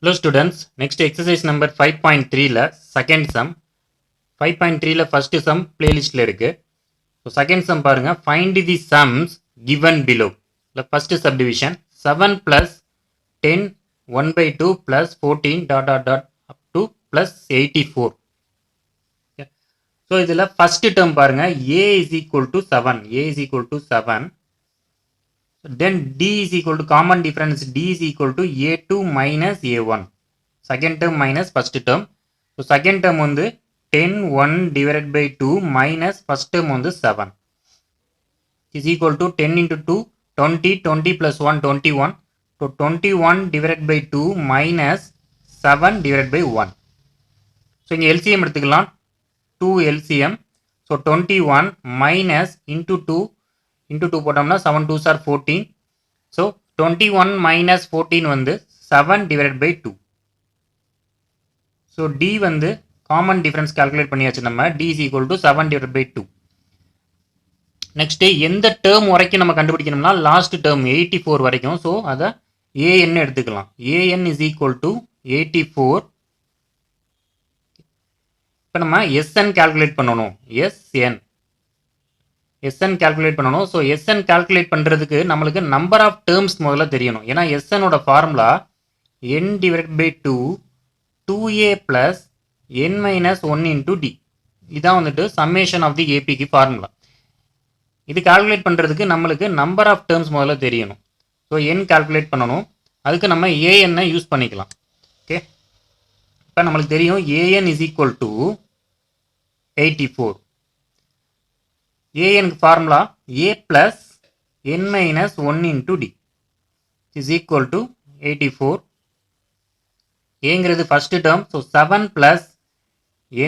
Hello students, next exercise number 5.3 ல second sum 5.3 ல first sum playlist ல இருக்கு. So second sum பாருங்க, find the sums given below. First subdivision 7 plus 10 1 by 2 plus 14 dot dot dot up to plus 84. Okay. So இதில் first term பாருங்க, a is equal to 7, a is equal to 7. Then d is equal to common difference, d is equal to a2 minus a1. Second term minus first term. So second term வந்து 10 1 divided by 2 minus first term வந்து 7 is equal to 10 into 2 20 20 plus 1 21. So 21 divided by 2 minus 7 divided by 1. So இங்க LCM எடுத்துக்கலாம் 2 LCM. So 21 minus into 2 போட்டோம்னா 7 2s are 14. So 21 minus 14 வந்து 7 divided by 2. So D வந்து common difference calculate பண்ணியாச்சு நம்ம. D is equal to 7 divided by 2. Next எந்த term வரைக்கும் நம்ம கண்டுபிடிக்கணும்னா last term 84 வரைக்கும். So அதை AN எடுத்துக்கலாம். AN is equal to 84. இப்போ நம்ம SN calculate பண்ணணும். SN calculate பண்ணணும். So SN calculate பண்ணுறதுக்கு நம்மளுக்கு number of terms முதல்ல தெரியணும். ஏன்னா SN ஓட formula n divided by 2 2a plus n minus 1 into d. இதான் வந்துட்டு summation of the APக்கு ஃபார்முலா. இது கால்குலேட் பண்ணுறதுக்கு நம்மளுக்கு நம்பர் ஆஃப் டேர்ம்ஸ் முதல்ல தெரியணும். ஸோ n கால்குலேட் பண்ணணும். அதுக்கு நம்ம an யூஸ் பண்ணிக்கலாம். ஓகே, இப்போ நம்மளுக்கு தெரியும் an is equal to 84. anக்கு formula a plus n minus 1 into d is equal to 84. ஏங்கிறது first term. So 7 plus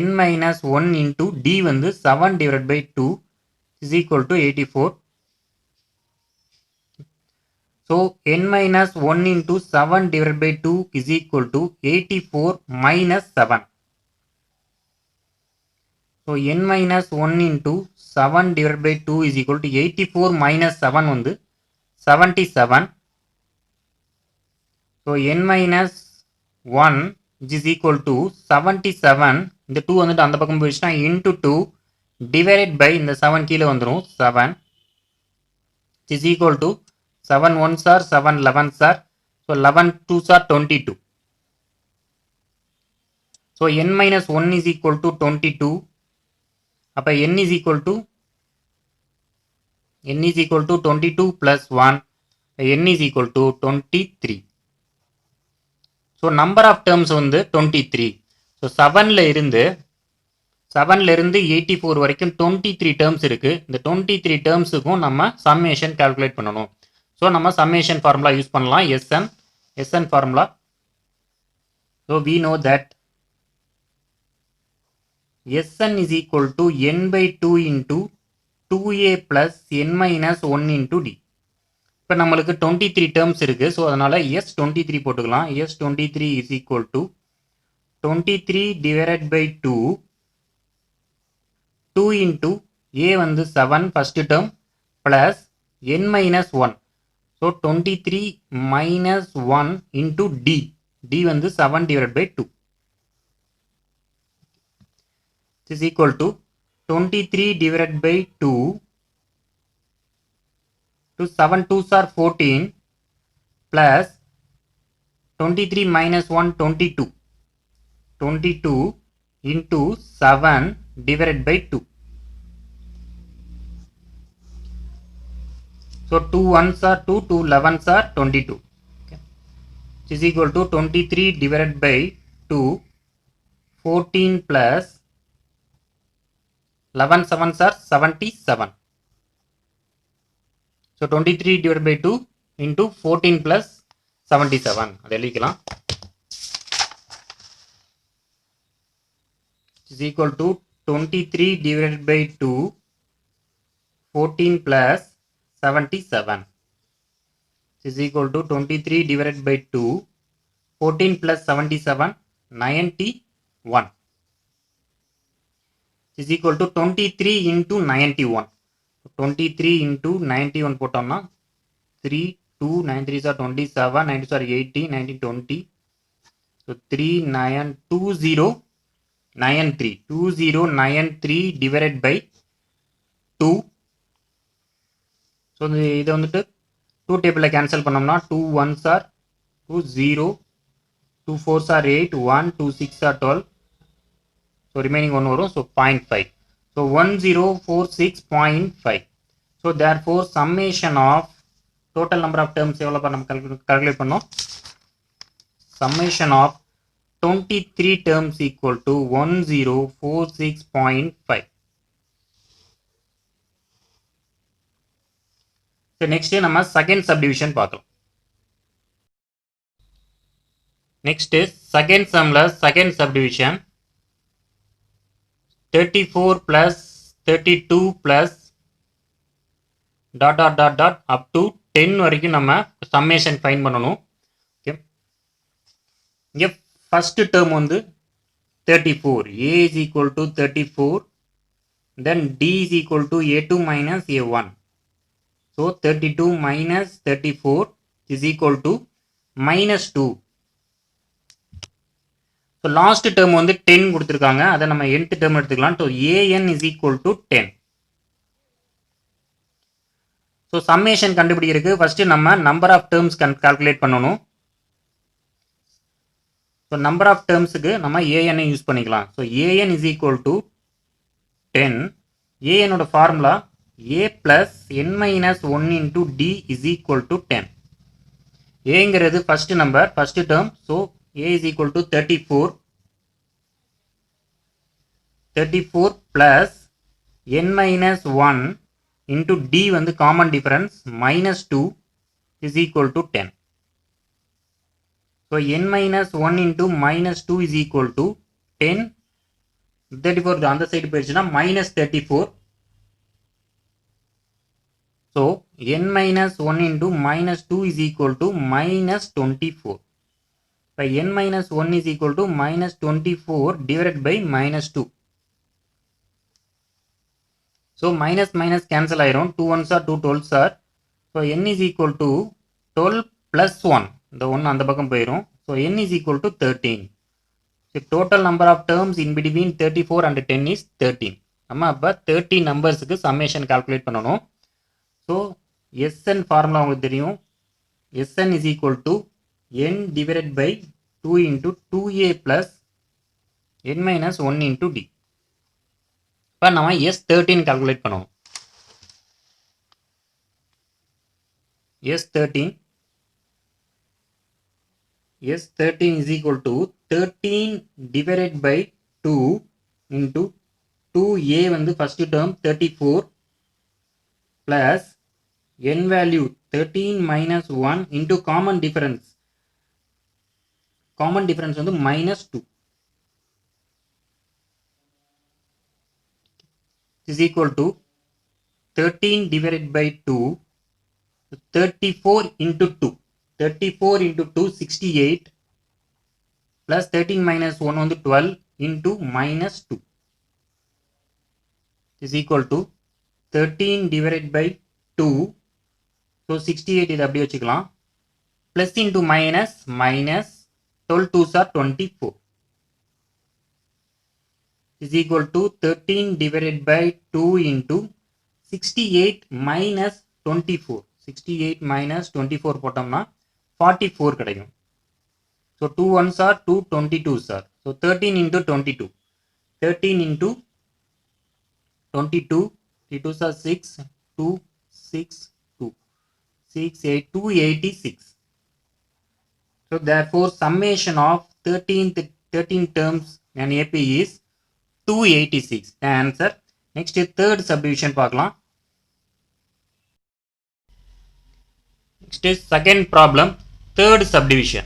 n minus 1 into d வந்து 7 divided by 2 is equal to 84. So n minus 1 into 7 divided by 2 is equal to 84 minus 7. So n minus 1 into 7 divided by 2 is equal to 84 minus 7 வந்து 77. So n minus 1 which is equal to 77. இந்த 2 வந்துட்டு அந்த பக்கம் போயிடுச்சுன்னா into 2 divided by இந்த 7 கீழே வந்துடும் 7 which is equal to 7 1s are 7 11s are. So 11 2s are 22. So n minus 1 is equal to 22. அப்போ n is equal to 22 plus 1. n is equal to 23. So number of terms வந்து 23. So 7ல இருந்து 84 வரைக்கும் 23 terms இருக்கு. இந்த 23 டேர்ம்ஸுக்கும் நம்ம summation calculate பண்ணணும். So நம்ம summation formula use பண்ணலாம். SN formula. So we know that SN is equal to n by 2 into 2a plus n minus 1 into d. இப்போ நம்மளுக்கு 23 டேர்ம்ஸ் இருக்கு. ஸோ அதனால S23 போட்டுக்கலாம். S23 is equal to 23 divided by 2 2 into a வந்து 7 first term plus n minus 1. So 23 minus 1 into d வந்து 7 divided by 2 is equal to 23 divided by 2 to 7 2s are 14 plus 23 minus 1 22 into 7 divided by 2. So 2 1s are 2 2 11s are 22. Okay. Which is equal to 23 divided by 2 14 plus 11 7s are 77. So 23 divided by 2 into 14 plus 77. அதை எழுதிக்கலாம். Is equal to 23 divided by 2 14 plus 77 is equal to 23 divided by 2 14 plus 77 91 is equal to 23 into 91. 23 into 91 போட்டோம்னா 3 2 9 3s are 27 9 2s are 18 19 20 so 2093 divided by 2. So இதை வந்துட்டு 2 டேபிளில் cancel பண்ணோம்னா 2 1s are 2 0, 2 4s are 8, 1 2 6 are 12. So remaining 1 வரும். So 0.5. So 1046.5. So therefore summation of total number of terms எவ்வளோ நம்ம calculate பண்ணோம். Summation of 23 terms equal to 1046.5. So next நம்ம second subdivision பார்க்கலாம். Next is second sumல second subdivision 34 plus 32 plus dot dot dot dot up to 10 வரைக்கும் நம்ம summation find பண்ணணும். Okay. இங்க first term வந்து 34. A is equal to 34. Then D is equal to A2 minus A1. So 32 minus 34 is equal to minus 2. So last term வந்து 10 கொடுத்திருக்காங்க. அதை நம்ம nth term எடுத்துக்கலாம். So AN is equal to 10. So summation கண்டுபிடிக்கிறதுக்கு first நம்ம number of terms calculate பண்ணணும். So number of terms க்கு நம்ம AN யூஸ் பண்ணிக்கலாம். So AN is equal to 10. AN ஓட formula A plus n minus 1 into D is equal to 10. Aங்கிறது first number, first term. So A is equal to 34. 34 plus n minus 1 into D வந்து common difference minus 2 is equal to 10. So n minus 1 into minus 2 is equal to 10. 34 அந்த side போயிடுச்சுன்னா minus 34. So n minus 1 into minus 2 is equal to minus 24. By n minus 1 is equal to minus 24 divided by minus 2. So minus minus cancel ஆயிரும். 2 1s are 2 12s are. So n is equal to 12 plus 1. The 1 அந்த பக்கம் போயிரும். So n is equal to 13. So total number of terms in between 34 and 10 is 13. நம்ம அப்ப 30 நம்பர்ஸ்க்கு summation calculate பண்ணணும். So Sn formula உங்களுக்கு தெரியும். Sn is equal to n divided by 2 into 2a plus n minus 1 into d. இப்போ நம்ம S13 calculate பண்ணணும். S13 is equal to 13 divided by 2 into 2a வந்து first term 34 plus n value 13 minus 1 into common difference. Common difference வந்து minus 2 is equal to 13 divided by 2. 34 into 2. 34 into 2 68 plus 13 minus 1 வந்து 12 into minus 2 is equal to 13 divided by 2. So 68 இது அப்படியே வச்சுக்கலாம். Plus into minus minus 12 2s are 24 is equal to 13 divided by 2 into 68 minus 24. 68 minus 24 போட்டோம்னா 44 கிடைக்கும். So 2 1s are 2 22s are. So 13 into 22. 13 into 22. 3 2s are 6. 2 6 2. 6 8 286. So therefore summation of 13 terms in AP is 286. The answer. Next third subdivision பார்க்கலாம். Next is second problem, third subdivision.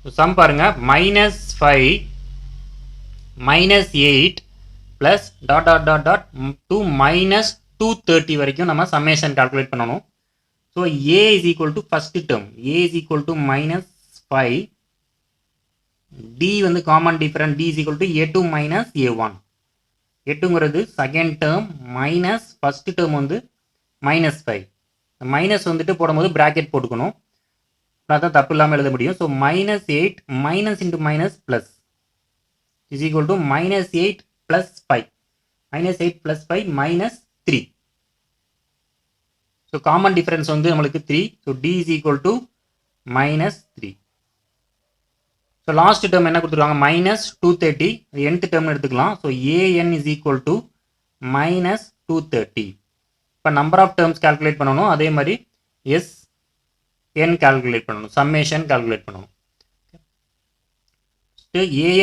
So sum பாருங்க minus 5 minus 8 plus dot dot dot dot to minus 230 வரைக்கும் நம்ம summation calculate பண்ணணும். So A is equal to first term. A is equal to minus 5. D வந்து common difference. D is equal to A2 minus A1. A2ங்கிறது second term minus first term வந்து minus 5. Minus வந்துட்டு போடும்போது bracket போட்டுக்கணும். அதான் தப்பு இல்லாமல் எழுத முடியும். So -8 minus into minus plus is equal to -8 plus 5. -8 plus 5 -3. So common difference வந்து நம்மளுக்கு 3. So D is equal to -3. So last term என்ன கொடுத்துருவாங்க -230. nth டேர்ம்னு எடுத்துக்கலாம். So an is equal to -230. இப்போ நம்பர் ஆஃப் டேர்ம்ஸ் கால்குலேட் பண்ணணும். அதே மாதிரி SN calculate பண்ணணும், சம்மேஷன் கால்குலேட் பண்ணணும்.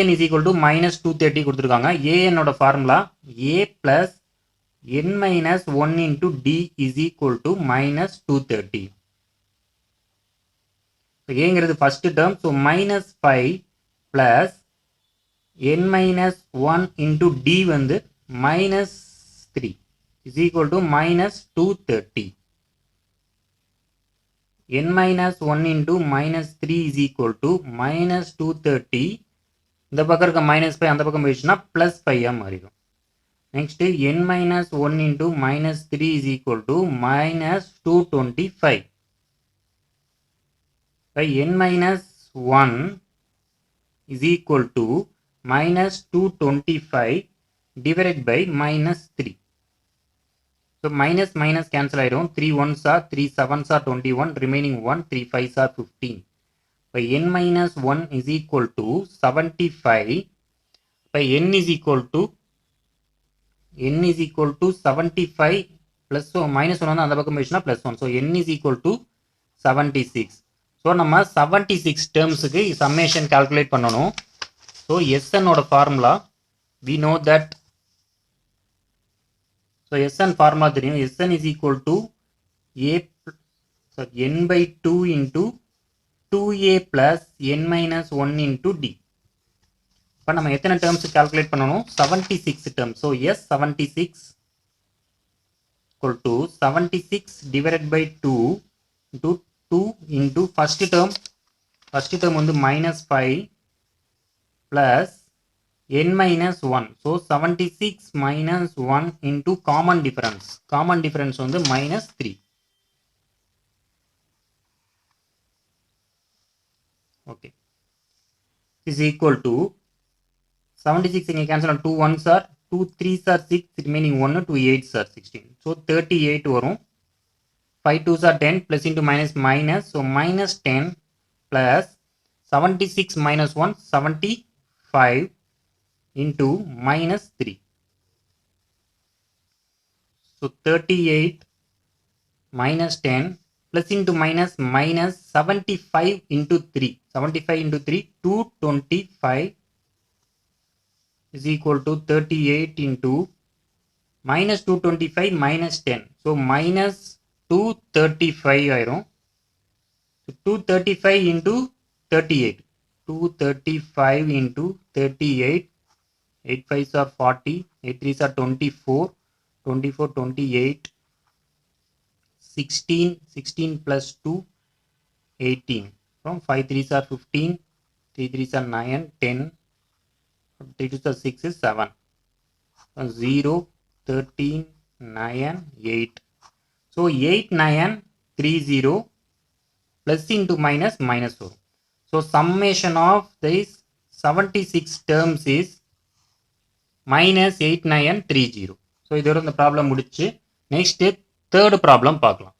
an is equal to -230 கொடுத்துருக்காங்க. an ஓட formula a plus n minus 1 into d is equal to -230. ஏங்கிறது first term. So -5 plus n minus 1 into d வந்து -3 is equal to -230. n minus 1 into -3 is equal to -230. இந்த பக்கம் இருக்க -5 அந்த பக்கம் போயிடுச்சுன்னா +5 மாறிடும். Next n minus 1 into -3 is equal to -225. by n minus 1 is equal to -225 divided by -3. So minus minus cancel ஆயிடும். 3 1s are 3 7s are 21, remaining 1 3 5s are 15. By n minus 1 is equal to 75. By n is equal to 75 plus so minus 1 வந்து அந்த பக்கம் போயிடுச்சுன்னா +1. So n is equal to 76. So நம்ம 76 டேர்ம்ஸுக்கு summation calculate பண்ணணும். So SN ஓட formula we know that. So SN formula தெரியும். SN is equal to n by 2 into 2a plus n minus 1 into d. இப்போ நம்ம எத்தனை டேர்ம்ஸ் கால்குலேட் பண்ணணும்? 76 terms. So S76 equal to 76 divided by 2 into 2 into first term வந்து -5 plus n minus 1. So 76 minus 1 into common difference வந்து -3. Okay, is equal to 76 இங்க cancel ஆன 2 1s are 2 3s are 6, remaining 1 2 8s are 16. So 38 வரும். 5 2s are 10 plus into minus minus. So minus 10 plus 76 minus 1 75 into -3. So 38 minus 10 plus into minus minus 75 into 3. 75 into 3 225 is equal to 38 into minus 225 minus 10. So minus 235 ஆயிரும். 235 into 38. 235 into 38. 8 5s are 40. 8 3s are 24. 24 28. 16. 16 plus 2 18. From 5 3s are 15. 3 3s are 9. 10. 3 2s are 6 is 7. 0 13 9 8. So 8930 plus into minus minus 4. So summation of these 76 terms is -8930. So இதோட இந்த problem முடிச்சு next third problem பார்க்கலாம்.